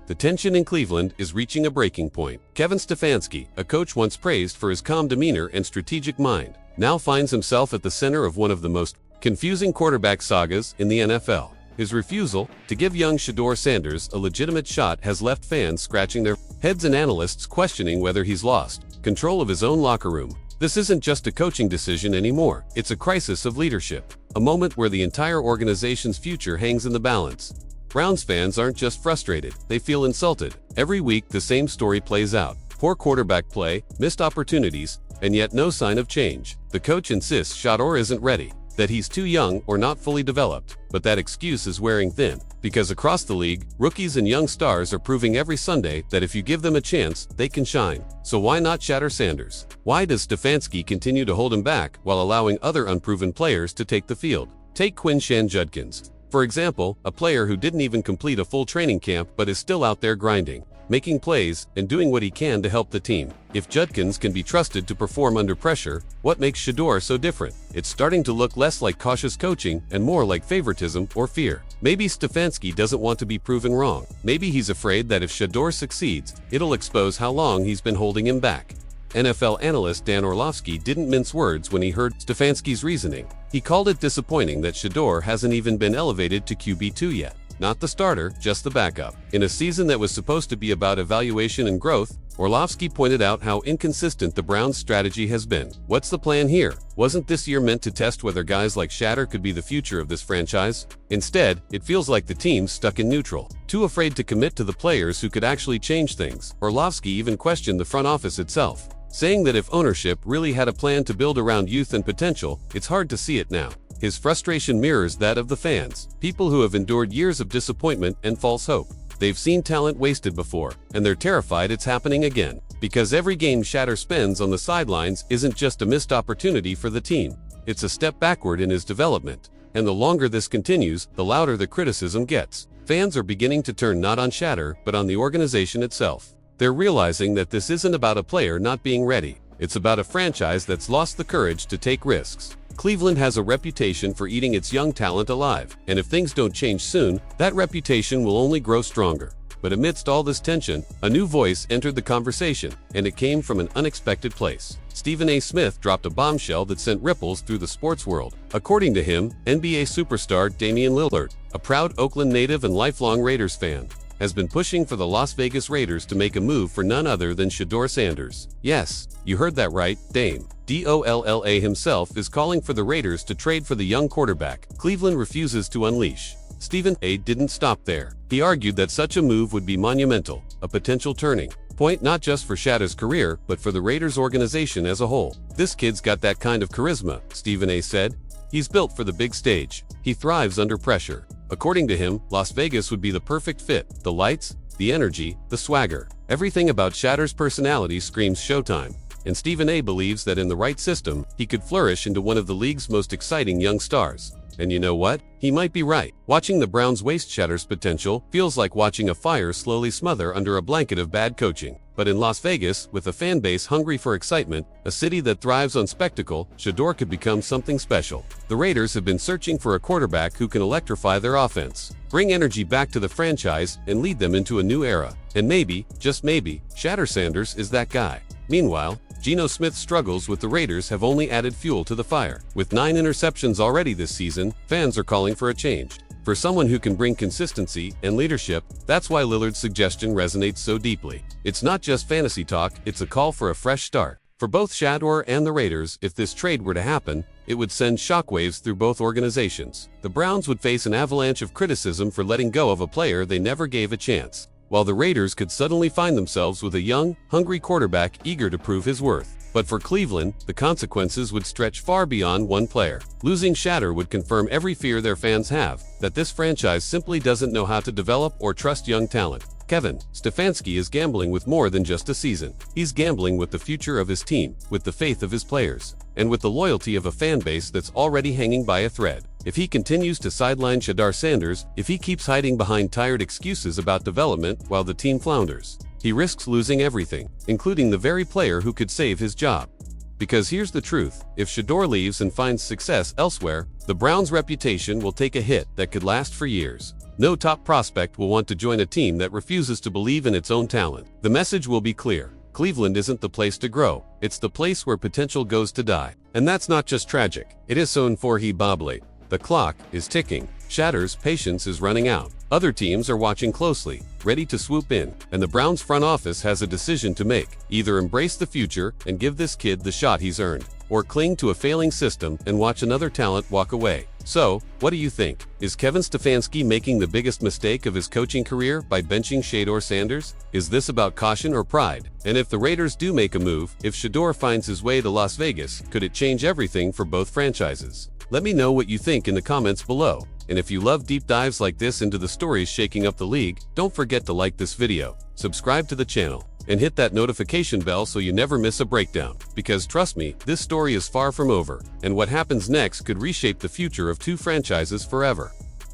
The tension in Cleveland is reaching a breaking point. Kevin Stefanski, a coach once praised for his calm demeanor and strategic mind, now finds himself at the center of one of the most confusing quarterback sagas in the NFL. His refusal to give young Shedeur Sanders a legitimate shot has left fans scratching their heads and analysts questioning whether he's lost control of his own locker room. This isn't just a coaching decision anymore, it's a crisis of leadership, a moment where the entire organization's future hangs in the balance. Browns fans aren't just frustrated, they feel insulted. Every week the same story plays out: poor quarterback play, missed opportunities, and yet no sign of change. The coach insists Shedeur isn't ready, that he's too young or not fully developed, but that excuse is wearing thin, because across the league, rookies and young stars are proving every Sunday that if you give them a chance, they can shine. So why not Shedeur Sanders? Why does Stefanski continue to hold him back while allowing other unproven players to take the field? Take Quinshon Judkins, for example, a player who didn't even complete a full training camp but is still out there grinding, making plays, and doing what he can to help the team. If Judkins can be trusted to perform under pressure, what makes Shedeur so different? It's starting to look less like cautious coaching and more like favoritism or fear. Maybe Stefanski doesn't want to be proven wrong. Maybe he's afraid that if Shedeur succeeds, it'll expose how long he's been holding him back. NFL analyst Dan Orlovsky didn't mince words when he heard Stefanski's reasoning. He called it disappointing that Shedeur hasn't even been elevated to QB2 yet. Not the starter, just the backup. In a season that was supposed to be about evaluation and growth, Orlovsky pointed out how inconsistent the Browns' strategy has been. What's the plan here? Wasn't this year meant to test whether guys like Shedeur could be the future of this franchise? Instead, it feels like the team's stuck in neutral, too afraid to commit to the players who could actually change things. Orlovsky even questioned the front office itself, saying that if ownership really had a plan to build around youth and potential, it's hard to see it now. His frustration mirrors that of the fans, people who have endured years of disappointment and false hope. They've seen talent wasted before, and they're terrified it's happening again. Because every game Shedeur spends on the sidelines isn't just a missed opportunity for the team, it's a step backward in his development. And the longer this continues, the louder the criticism gets. Fans are beginning to turn not on Shedeur, but on the organization itself. They're realizing that this isn't about a player not being ready. It's about a franchise that's lost the courage to take risks. Cleveland has a reputation for eating its young talent alive, and if things don't change soon, that reputation will only grow stronger. But amidst all this tension, a new voice entered the conversation, and it came from an unexpected place. Stephen Smith dropped a bombshell that sent ripples through the sports world. According to him, NBA superstar Damian Lillard, a proud Oakland native and lifelong Raiders fan, has been pushing for the Las Vegas Raiders to make a move for none other than Shedeur Sanders. Yes, you heard that right, Dame. DOLLA himself is calling for the Raiders to trade for the young quarterback Cleveland refuses to unleash. Stephen A. didn't stop there. He argued that such a move would be monumental, a potential turning point not just for Shedeur's career, but for the Raiders organization as a whole. This kid's got that kind of charisma, Stephen A. said. He's built for the big stage. He thrives under pressure. According to him, Las Vegas would be the perfect fit. The lights, the energy, the swagger. Everything about Shedeur's personality screams showtime. And Stephen A. believes that in the right system, he could flourish into one of the league's most exciting young stars. And you know what? He might be right. Watching the Browns waste Shedeur's potential feels like watching a fire slowly smother under a blanket of bad coaching. But in Las Vegas, with a fan base hungry for excitement, a city that thrives on spectacle, Shedeur could become something special. The Raiders have been searching for a quarterback who can electrify their offense, bring energy back to the franchise, and lead them into a new era. And maybe, just maybe, Shedeur Sanders is that guy. Meanwhile, Geno Smith's struggles with the Raiders have only added fuel to the fire. With 9 interceptions already this season, fans are calling for a change. For someone who can bring consistency and leadership, that's why Lillard's suggestion resonates so deeply. It's not just fantasy talk, it's a call for a fresh start. For both Shedeur and the Raiders, if this trade were to happen, it would send shockwaves through both organizations. The Browns would face an avalanche of criticism for letting go of a player they never gave a chance, while the Raiders could suddenly find themselves with a young, hungry quarterback eager to prove his worth. But for Cleveland, the consequences would stretch far beyond one player. Losing Shedeur would confirm every fear their fans have, that this franchise simply doesn't know how to develop or trust young talent. Kevin Stefanski is gambling with more than just a season. He's gambling with the future of his team, with the faith of his players, and with the loyalty of a fan base that's already hanging by a thread. If he continues to sideline Shedeur Sanders, if he keeps hiding behind tired excuses about development while the team flounders, he risks losing everything, including the very player who could save his job. Because here's the truth, if Shedeur leaves and finds success elsewhere, the Browns' reputation will take a hit that could last for years. No top prospect will want to join a team that refuses to believe in its own talent. The message will be clear. Cleveland isn't the place to grow, it's the place where potential goes to die. And that's not just tragic, it is so unforgivable. The clock is ticking. Shedeur's patience is running out. Other teams are watching closely, ready to swoop in, and the Browns front office has a decision to make. Either embrace the future and give this kid the shot he's earned, or cling to a failing system and watch another talent walk away. So, what do you think? Is Kevin Stefanski making the biggest mistake of his coaching career by benching Shedeur Sanders? Is this about caution or pride? And if the Raiders do make a move, if Shedeur finds his way to Las Vegas, could it change everything for both franchises? Let me know what you think in the comments below. And if you love deep dives like this into the stories shaking up the league, don't forget to like this video, subscribe to the channel, and hit that notification bell so you never miss a breakdown. Because trust me, this story is far from over, and what happens next could reshape the future of two franchises forever.